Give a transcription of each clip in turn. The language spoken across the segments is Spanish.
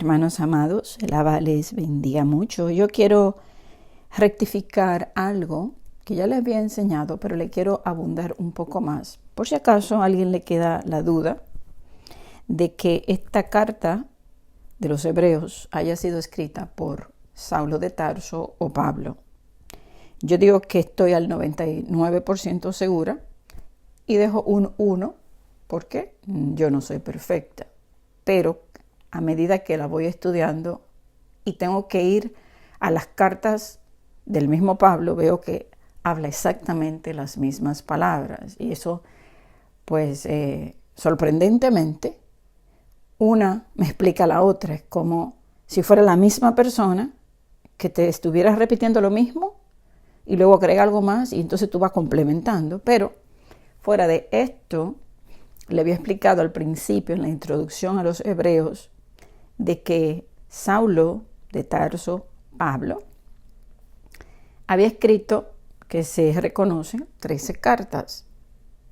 Hermanos amados, el Abba les bendiga mucho. Yo quiero rectificar algo que ya les había enseñado, pero le quiero abundar un poco más. Por si acaso a alguien le queda la duda de que esta carta de los Hebreos haya sido escrita por Saulo de Tarso o Pablo. Yo digo que estoy al 99% segura y dejo un 1 porque yo no soy perfecta. Pero a medida que la voy estudiando y tengo que ir a las cartas del mismo Pablo, veo que habla exactamente las mismas palabras. Y eso, pues, sorprendentemente, una me explica la otra. Es como si fuera la misma persona que te estuviera repitiendo lo mismo y luego agrega algo más y entonces tú vas complementando. Pero fuera de esto, le había explicado al principio, en la introducción a los Hebreos, de que Saulo de Tarso, Pablo, había escrito que se reconocen 13 cartas.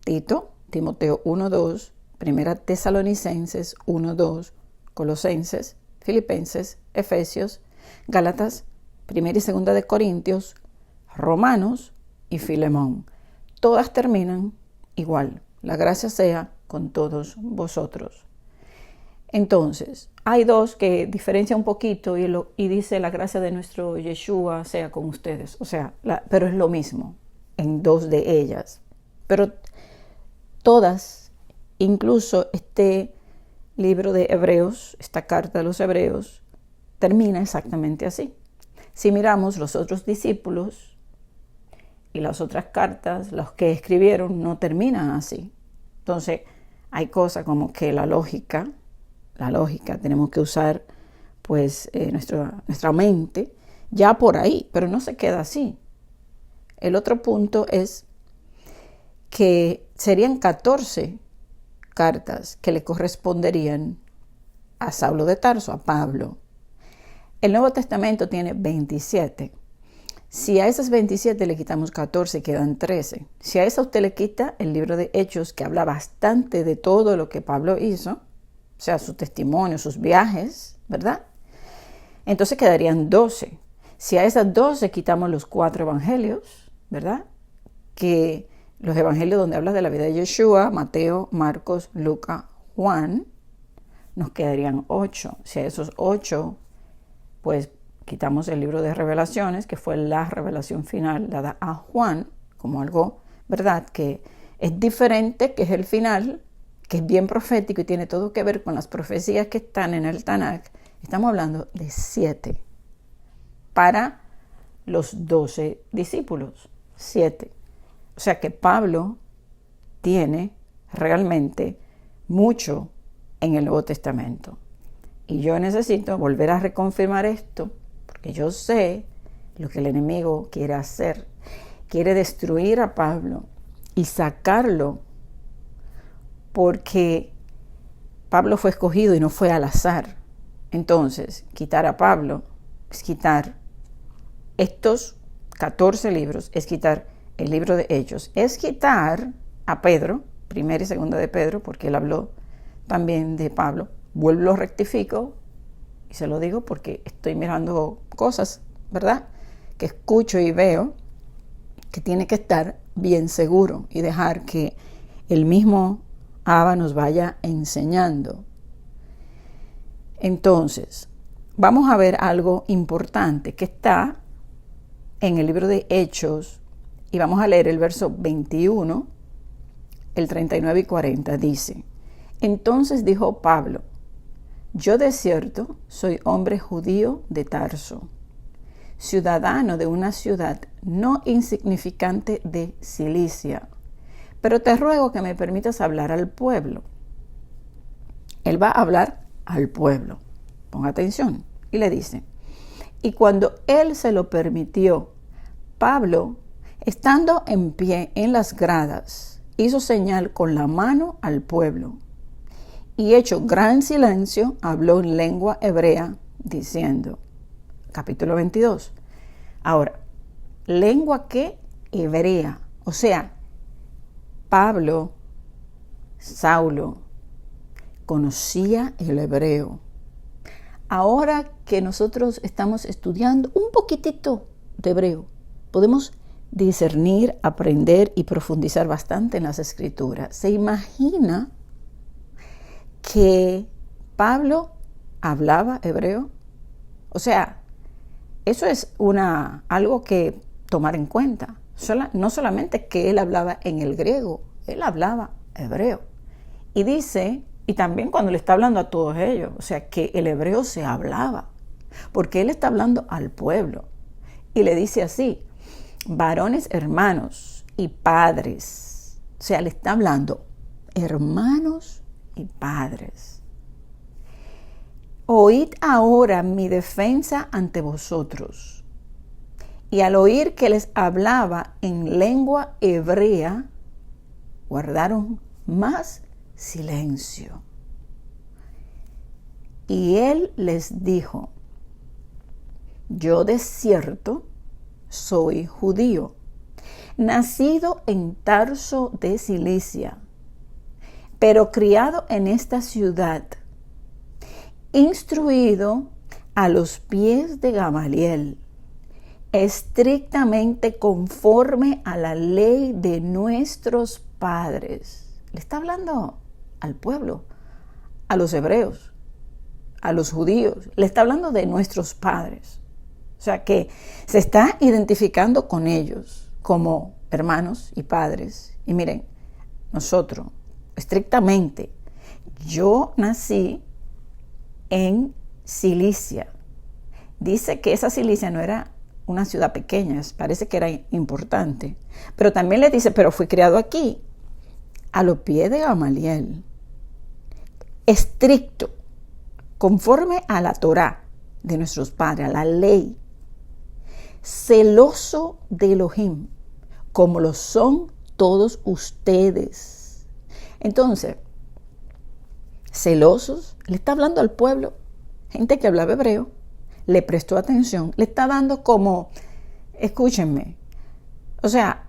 Tito, Timoteo 1:2, Primera Tesalonicenses 1:2, Colosenses, Filipenses, Efesios, Gálatas, Primera y Segunda de Corintios, Romanos y Filemón. Todas terminan igual. La gracia sea con todos vosotros. Entonces, hay dos que diferencian un poquito y dice la gracia de nuestro Yeshua sea con ustedes. O sea, pero es lo mismo en dos de ellas. Pero todas, incluso este libro de Hebreos, esta carta de los Hebreos, termina exactamente así. Si miramos los otros discípulos y las otras cartas, los que escribieron, no terminan así. Entonces, hay cosas como que la lógica, tenemos que usar pues nuestra mente ya por ahí, pero no se queda así. El otro punto es que serían 14 cartas que le corresponderían a Saulo de Tarso, a Pablo. El Nuevo Testamento tiene 27. Si a esas 27 le quitamos 14, quedan 13. Si a eso usted le quita el libro de Hechos, que habla bastante de todo lo que Pablo hizo, o sea, su testimonio, sus viajes, ¿verdad? Entonces quedarían 12. Si a esas 12 quitamos los 4 evangelios, ¿verdad? Que los evangelios donde habla de la vida de Yeshua, Mateo, Marcos, Lucas, Juan, nos quedarían 8. Si a esos 8, pues quitamos el libro de Revelaciones, que fue la revelación final dada a Juan, como algo, ¿verdad?, que es diferente, que es el final, que es bien profético y tiene todo que ver con las profecías que están en el Tanakh. Estamos hablando de 7 para los 12 discípulos. 7. O sea que Pablo tiene realmente mucho en el Nuevo Testamento. Y yo necesito volver a reconfirmar esto, porque yo sé lo que el enemigo quiere hacer. Quiere destruir a Pablo y sacarlo, porque Pablo fue escogido y no fue al azar. Entonces, quitar a Pablo es quitar estos 14 libros, es quitar el libro de Hechos, es quitar a Pedro, primera y segunda de Pedro, porque él habló también de Pablo. Vuelvo, lo rectifico y se lo digo porque estoy mirando cosas, ¿verdad?, que escucho y veo que tiene que estar bien seguro y dejar que el mismo Abba nos vaya enseñando. Entonces, vamos a ver algo importante que está en el libro de Hechos y vamos a leer el verso 21, el 39 y 40. Dice: entonces dijo Pablo: yo de cierto soy hombre judío de Tarso, ciudadano de una ciudad no insignificante de Cilicia, pero te ruego que me permitas hablar al pueblo. Él va a hablar al pueblo. Ponga atención. Y le dice: y cuando él se lo permitió, Pablo, estando en pie en las gradas, hizo señal con la mano al pueblo. Y hecho gran silencio, habló en lengua hebrea, diciendo, capítulo 22. Ahora, lengua que hebrea, o sea, Pablo, Saulo, conocía el hebreo. ahora que nosotros estamos estudiando un poquitito de hebreo, podemos discernir, aprender y profundizar bastante en las Escrituras. ¿Se imagina que Pablo hablaba hebreo? O sea, eso es algo que tomar en cuenta. No solamente que él hablaba en el griego, él hablaba hebreo. Y dice, y también cuando le está hablando a todos ellos, o sea, que el hebreo se hablaba, porque él está hablando al pueblo. Y le dice así, varones, hermanos y padres. O sea, le está hablando hermanos y padres. Oíd ahora mi defensa ante vosotros. Y al oír que les hablaba en lengua hebrea, guardaron más silencio. Y él les dijo, yo de cierto soy judío, nacido en Tarso de Cilicia, pero criado en esta ciudad, instruido a los pies de Gamaliel, estrictamente conforme a la ley de nuestros padres. Le está hablando al pueblo, a los hebreos, a los judíos. Le está hablando de nuestros padres. O sea que se está identificando con ellos como hermanos y padres. Y miren, nosotros, estrictamente, yo nací en Cilicia. Dice que esa Cilicia no era una ciudad pequeña, parece que era importante. Pero también le dice, pero fui criado aquí, a los pies de Gamaliel. Estricto, conforme a la Torá de nuestros padres, a la ley. Celoso de Elohim, como lo son todos ustedes. Entonces, celosos, le está hablando al pueblo, gente que hablaba hebreo, le prestó atención, le está dando como, escúchenme, o sea,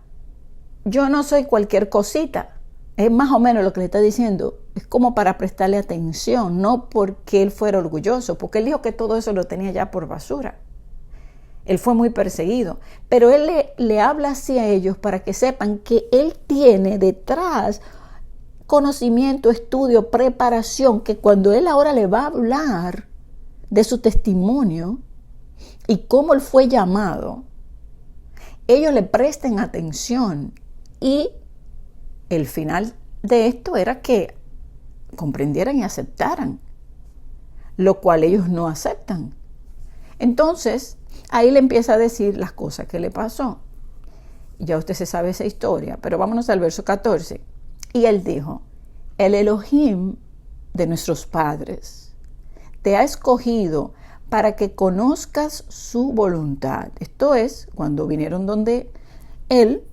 yo no soy cualquier cosita, es más o menos lo que le está diciendo, es como para prestarle atención, no porque él fuera orgulloso, porque él dijo que todo eso lo tenía ya por basura. Él fue muy perseguido, pero él le habla así a ellos para que sepan que él tiene detrás conocimiento, estudio, preparación, que cuando él ahora le va a hablar de su testimonio y cómo él fue llamado, ellos le presten atención. Y el final de esto era que comprendieran y aceptaran, lo cual ellos no aceptan. Entonces, ahí le empieza a decir las cosas que le pasó. Ya usted se sabe esa historia, pero vámonos al verso 14. Y él dijo, el Elohim de nuestros padres te ha escogido para que conozcas su voluntad. Esto es, cuando vinieron donde él,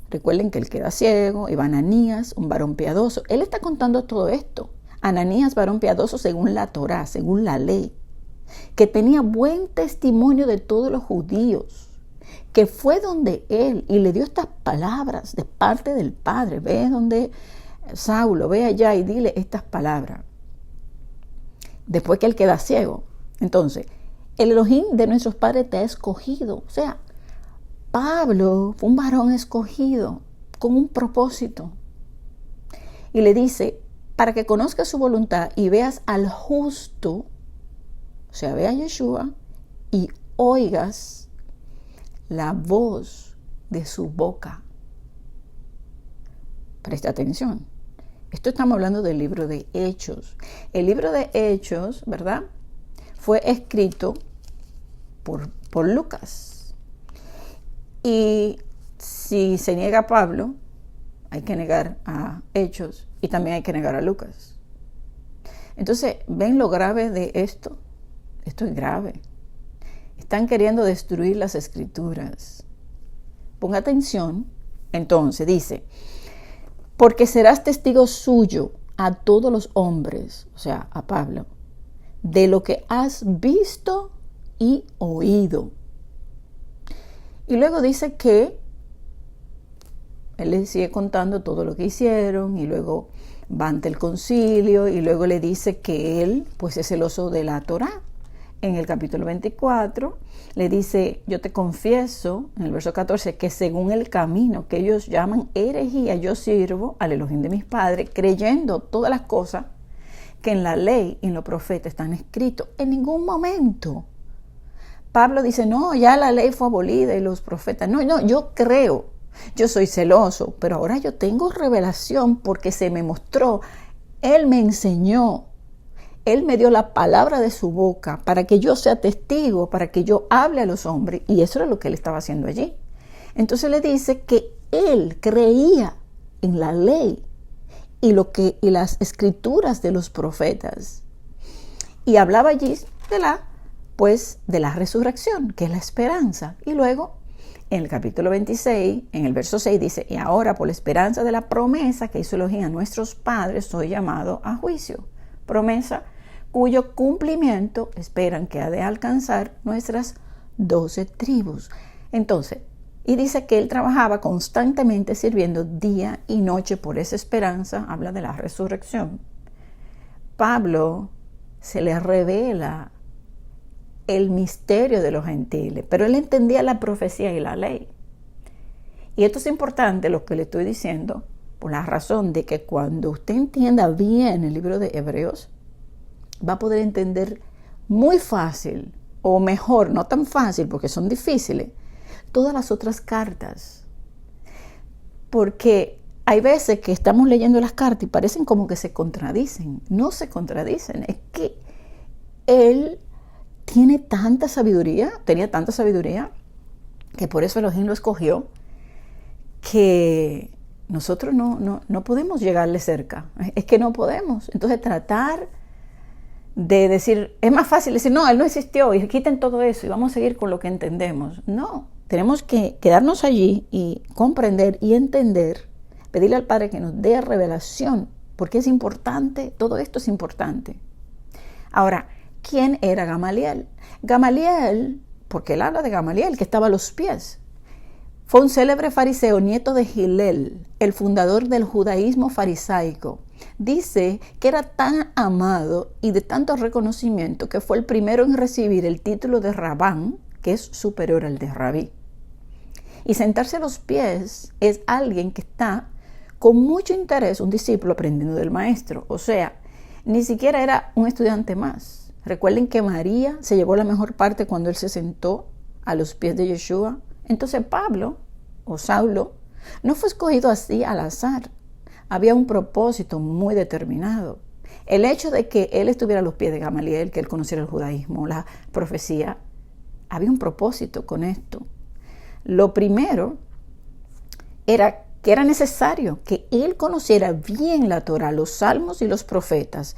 recuerden que él queda ciego, y va Ananías, un varón piadoso. Él está contando todo esto. Ananías, varón piadoso según la Torá, según la ley, que tenía buen testimonio de todos los judíos, que fue donde él y le dio estas palabras de parte del Padre. Ve donde Saulo, ve allá y dile estas palabras. Después que él queda ciego. Entonces, el Elohim de nuestros padres te ha escogido. O sea, Pablo fue un varón escogido con un propósito. Y le dice, para que conozcas su voluntad y veas al justo, o sea, ve a Yeshua y oigas la voz de su boca. Presta atención. Esto estamos hablando del libro de Hechos. El libro de Hechos, ¿verdad?, fue escrito por Lucas. Y si se niega a Pablo, hay que negar a Hechos y también hay que negar a Lucas. Entonces, ¿ven lo grave de esto? Esto es grave. Están queriendo destruir las escrituras. Ponga atención. Entonces, dice, porque serás testigo suyo a todos los hombres, o sea, a Pablo, de lo que has visto y oído. Y luego dice que él le sigue contando todo lo que hicieron y luego va ante el concilio y luego le dice que él pues es celoso de la Torá. en el capítulo 24, le dice, yo te confieso, en el verso 14, que según el camino que ellos llaman herejía, yo sirvo al Elohim de mis padres, creyendo todas las cosas que en la ley y en los profetas están escritos. En ningún momento Pablo dice, no, ya la ley fue abolida y los profetas. No, yo creo, yo soy celoso, pero ahora yo tengo revelación porque se me mostró, Él me enseñó, Él me dio la palabra de su boca para que yo sea testigo, para que yo hable a los hombres. Y eso era lo que Él estaba haciendo allí. Entonces le dice que Él creía en la ley y las escrituras de los profetas. Y hablaba allí de la resurrección, que es la esperanza. Y luego, en el capítulo 26, en el verso 6, dice, y ahora por la esperanza de la promesa que hizo Elohim a nuestros padres, soy llamado a juicio. Promesa cuyo cumplimiento esperan que ha de alcanzar nuestras 12 tribus. Entonces, y dice que él trabajaba constantemente sirviendo día y noche por esa esperanza, habla de la resurrección. Pablo se le revela el misterio de los gentiles, pero él entendía la profecía y la ley. Y esto es importante lo que le estoy diciendo, por la razón de que cuando usted entienda bien el libro de Hebreos, va a poder entender muy fácil, o mejor, no tan fácil porque son difíciles, todas las otras cartas. Porque hay veces que estamos leyendo las cartas y parecen como que se contradicen. No se contradicen, es que él tenía tanta sabiduría, que por eso Elohim lo escogió, que nosotros no podemos llegarle cerca. Es que no podemos. Entonces tratar de decir, es más fácil decir, no, él no existió y quiten todo eso y vamos a seguir con lo que entendemos. No, tenemos que quedarnos allí y comprender y entender, pedirle al Padre que nos dé revelación, porque es importante, todo esto es importante. Ahora, ¿quién era Gamaliel? Gamaliel, porque él habla de Gamaliel, que estaba a los pies. Fue un célebre fariseo, nieto de Gilel, el fundador del judaísmo farisaico. Dice que era tan amado y de tanto reconocimiento que fue el primero en recibir el título de Rabán, que es superior al de Rabí. Y sentarse a los pies es alguien que está con mucho interés, un discípulo aprendiendo del maestro. O sea, ni siquiera era un estudiante más. Recuerden que María se llevó la mejor parte cuando él se sentó a los pies de Yeshua. Entonces Pablo, o Saulo, no fue escogido así al azar. Había un propósito muy determinado. El hecho de que él estuviera a los pies de Gamaliel, que él conociera el judaísmo, la profecía, había un propósito con esto. Lo primero era que era necesario que él conociera bien la Torá, los salmos y los profetas.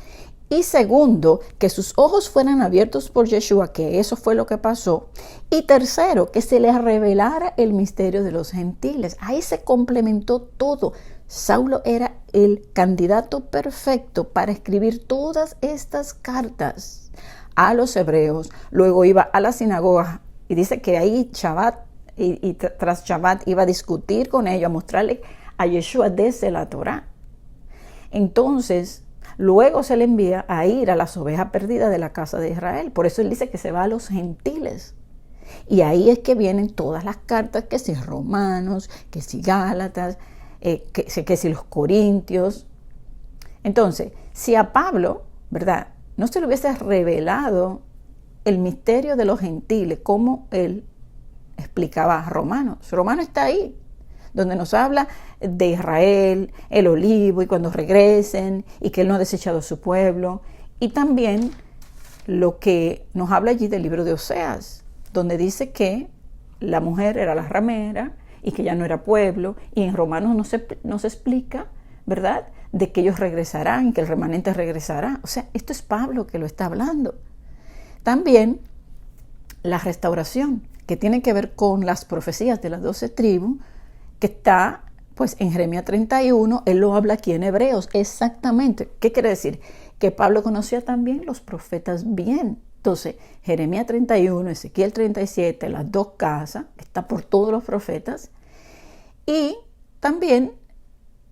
Y segundo, que sus ojos fueran abiertos por Yeshua, que eso fue lo que pasó. Y tercero, que se le revelara el misterio de los gentiles. Ahí se complementó todo. Saulo era el candidato perfecto para escribir todas estas cartas a los hebreos. Luego iba a la sinagoga y dice que ahí Shabbat y tras Shabbat iba a discutir con ellos, a mostrarle a Yeshua desde la Torá. Entonces, luego se le envía a ir a las ovejas perdidas de la casa de Israel. Por eso él dice que se va a los gentiles. Y ahí es que vienen todas las cartas, que si Romanos, que si Gálatas, que si los Corintios. Entonces, si a Pablo, ¿verdad?, no se le hubiese revelado el misterio de los gentiles, como él explicaba Romanos. Romanos está ahí, donde nos habla de Israel, el olivo, y cuando regresen, y que él no ha desechado a su pueblo. Y también lo que nos habla allí del libro de Oseas, donde dice que la mujer era la ramera y que ya no era pueblo. Y en Romanos nos explica, ¿verdad?, de que ellos regresarán, que el remanente regresará. O sea, esto es Pablo que lo está hablando. También la restauración, que tiene que ver con las profecías de las 12 tribus, que está pues en Jeremías 31, él lo habla aquí en Hebreos, exactamente. ¿Qué quiere decir? Que Pablo conocía también los profetas bien. Entonces, Jeremías 31, Ezequiel 37, las dos casas, está por todos los profetas. Y también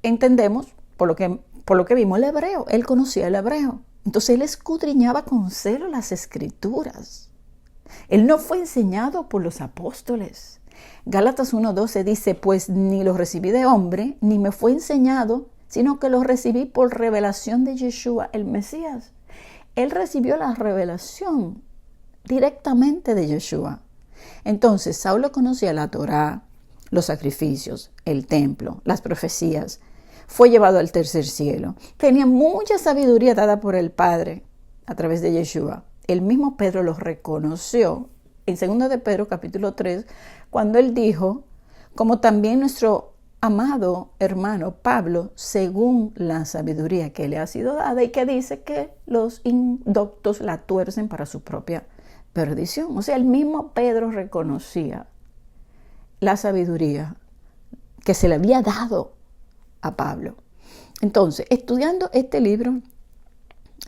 entendemos, por lo que vimos, el hebreo. Él conocía el hebreo. Entonces él escudriñaba con celo las escrituras. Él no fue enseñado por los apóstoles. Gálatas 1:12 dice, pues ni lo recibí de hombre, ni me fue enseñado, sino que lo recibí por revelación de Yeshua, el Mesías. Él recibió la revelación directamente de Yeshua. Entonces, Saulo conocía la Torá, los sacrificios, el templo, las profecías. Fue llevado al tercer cielo. Tenía mucha sabiduría dada por el Padre a través de Yeshua. El mismo Pedro lo reconoció en 2 de Pedro capítulo 3, cuando él dijo, como también nuestro amado hermano Pablo, según la sabiduría que le ha sido dada, y que dice que los indoctos la tuercen para su propia perdición. O sea, el mismo Pedro reconocía la sabiduría que se le había dado a Pablo. Entonces, estudiando este libro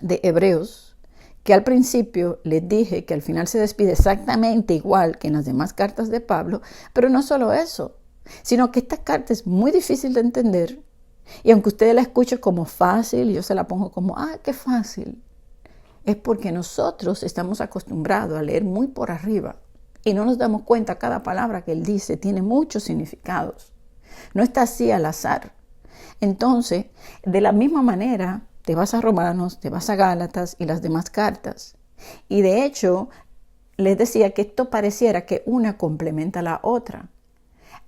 de Hebreos, que al principio les dije que al final se despide exactamente igual que en las demás cartas de Pablo, pero no solo eso, sino que esta carta es muy difícil de entender, y aunque ustedes la escuchen como fácil, yo se la pongo como, qué fácil, es porque nosotros estamos acostumbrados a leer muy por arriba y no nos damos cuenta cada palabra que él dice tiene muchos significados. No está así al azar. Entonces, de la misma manera, te vas a Romanos, te vas a Gálatas y las demás cartas. Y de hecho, les decía que esto pareciera que una complementa a la otra.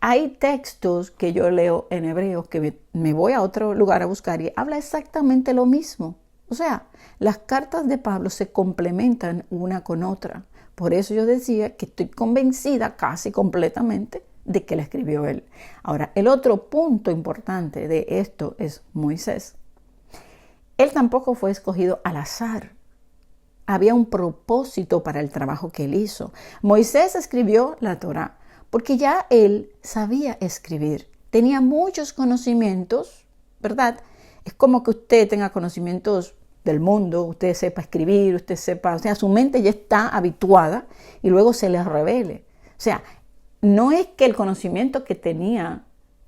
Hay textos que yo leo en Hebreos que me voy a otro lugar a buscar y habla exactamente lo mismo. O sea, las cartas de Pablo se complementan una con otra. Por eso yo decía que estoy convencida casi completamente de que la escribió él. Ahora, el otro punto importante de esto es Moisés. Él tampoco fue escogido al azar. Había un propósito para el trabajo que él hizo. Moisés escribió la Torá porque ya él sabía escribir. Tenía muchos conocimientos, ¿verdad? Es como que usted tenga conocimientos del mundo, usted sepa escribir, usted sepa, o sea, su mente ya está habituada y luego se le revele. O sea, no es que el conocimiento que tenía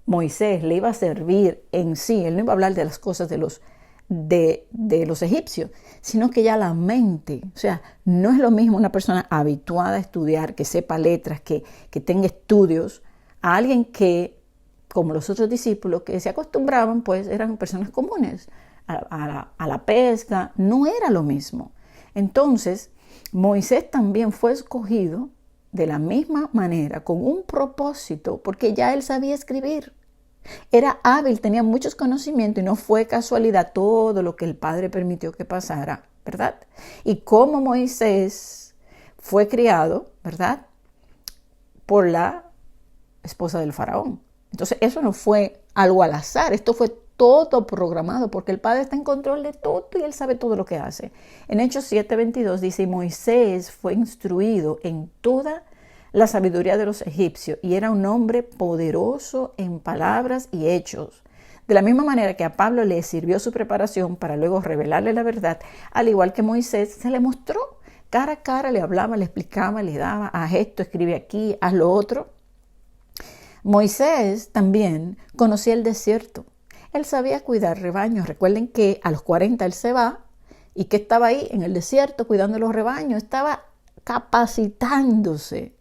Moisés le iba a servir en sí, él no iba a hablar de las cosas de los egipcios, sino que ya la mente, o sea, no es lo mismo una persona habituada a estudiar, que sepa letras, que tenga estudios, a alguien que, como los otros discípulos que se acostumbraban, pues eran personas comunes, a la pesca, no era lo mismo. Entonces, Moisés también fue escogido de la misma manera, con un propósito, porque ya él sabía escribir. Era hábil, tenía muchos conocimientos y no fue casualidad todo lo que el Padre permitió que pasara, ¿verdad? Y como Moisés fue criado, ¿verdad? Por la esposa del faraón. Entonces eso no fue algo al azar, esto fue todo programado porque el Padre está en control de todo y él sabe todo lo que hace. En Hechos 7:22 dice, Moisés fue instruido en toda la sabiduría de los egipcios y era un hombre poderoso en palabras y hechos. De la misma manera que a Pablo le sirvió su preparación para luego revelarle la verdad, al igual que Moisés se le mostró cara a cara, le hablaba, le explicaba, le daba, haz esto, escribe aquí, haz lo otro. Moisés también conocía el desierto. Él sabía cuidar rebaños. Recuerden que a los 40 él se va y que estaba ahí en el desierto cuidando los rebaños, estaba capacitándose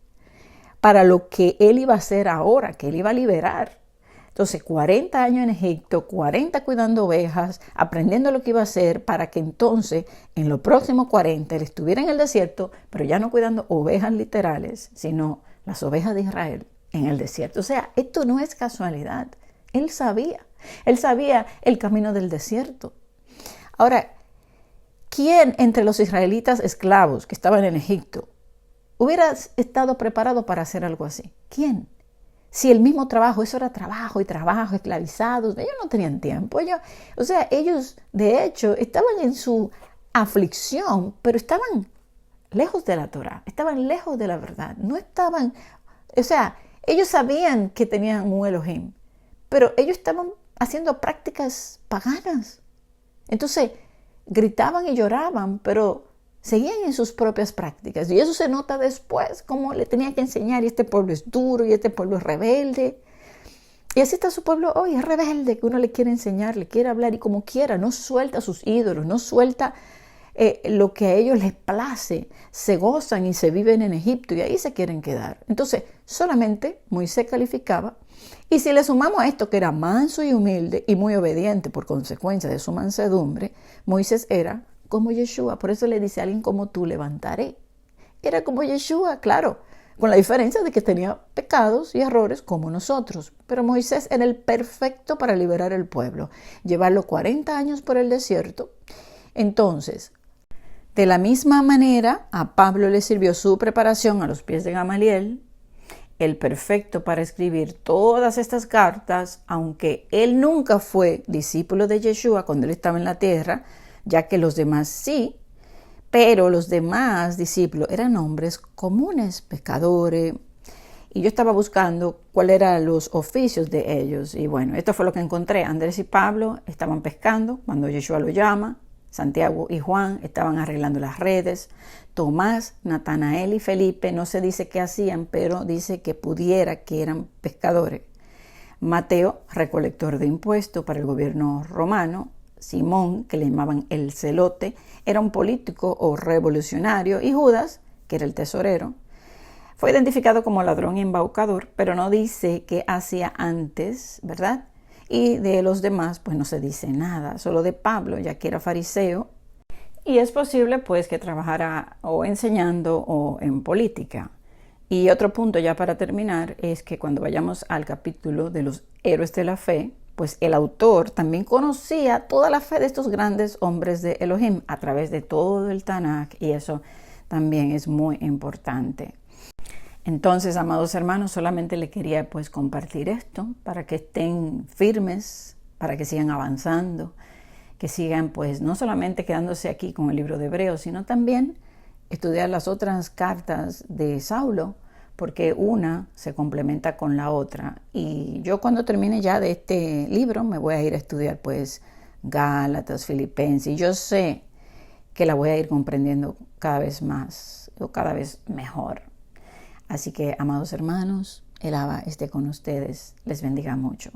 para lo que él iba a hacer ahora, que él iba a liberar. Entonces, 40 años en Egipto, 40 cuidando ovejas, aprendiendo lo que iba a hacer para que entonces, en los próximos 40, él estuviera en el desierto, pero ya no cuidando ovejas literales, sino las ovejas de Israel en el desierto. O sea, esto no es casualidad. Él sabía el camino del desierto. Ahora, ¿quién entre los israelitas esclavos que estaban en Egipto hubiera estado preparado para hacer algo así? ¿Quién? Si el mismo trabajo, eso era trabajo y trabajo, esclavizados, ellos no tenían tiempo. Ellos de hecho estaban en su aflicción, pero estaban lejos de la Torá, estaban lejos de la verdad, no estaban, ellos sabían que tenían un Elohim, pero ellos estaban haciendo prácticas paganas. Entonces gritaban y lloraban, pero seguían en sus propias prácticas. Y eso se nota después, cómo le tenía que enseñar, y este pueblo es duro, y este pueblo es rebelde. Y así está su pueblo hoy, es rebelde, que uno le quiere enseñar, le quiere hablar, y como quiera, no suelta sus ídolos, no suelta lo que a ellos les place, se gozan y se viven en Egipto y ahí se quieren quedar. Entonces, solamente Moisés calificaba. Y si le sumamos a esto que era manso y humilde y muy obediente por consecuencia de su mansedumbre, Moisés era como Yeshua. Por eso le dice a alguien como tú, levantaré. Era como Yeshua, claro, con la diferencia de que tenía pecados y errores como nosotros. Pero Moisés era el perfecto para liberar el pueblo, llevarlo 40 años por el desierto. Entonces, de la misma manera, a Pablo le sirvió su preparación a los pies de Gamaliel, el perfecto para escribir todas estas cartas, aunque él nunca fue discípulo de Yeshua cuando él estaba en la tierra, ya que los demás sí, pero los demás discípulos eran hombres comunes, pecadores, y yo estaba buscando cuáles eran los oficios de ellos, y bueno, esto fue lo que encontré. Andrés y Pablo estaban pescando cuando Yeshua lo llama, Santiago y Juan estaban arreglando las redes, Tomás, Natanael y Felipe, no se dice qué hacían, pero dice que pudiera que eran pescadores. Mateo, recolector de impuestos para el gobierno romano. Simón, que le llamaban el celote, era un político o revolucionario. Y Judas, que era el tesorero, fue identificado como ladrón y embaucador, pero no dice qué hacía antes, ¿verdad? Y de los demás, pues no se dice nada, solo de Pablo, ya que era fariseo. Y es posible, pues, que trabajara o enseñando o en política. Y otro punto ya para terminar es que cuando vayamos al capítulo de los héroes de la fe, pues el autor también conocía toda la fe de estos grandes hombres de Elohim a través de todo el Tanakh, y eso también es muy importante. Entonces, amados hermanos, solamente le quería pues compartir esto para que estén firmes, para que sigan avanzando, que sigan pues no solamente quedándose aquí con el libro de Hebreos, sino también estudiar las otras cartas de Saulo, porque una se complementa con la otra. Y yo cuando termine ya de este libro me voy a ir a estudiar pues Gálatas, Filipenses, y yo sé que la voy a ir comprendiendo cada vez más o cada vez mejor. Así que, amados hermanos, el Abba esté con ustedes. Les bendiga mucho.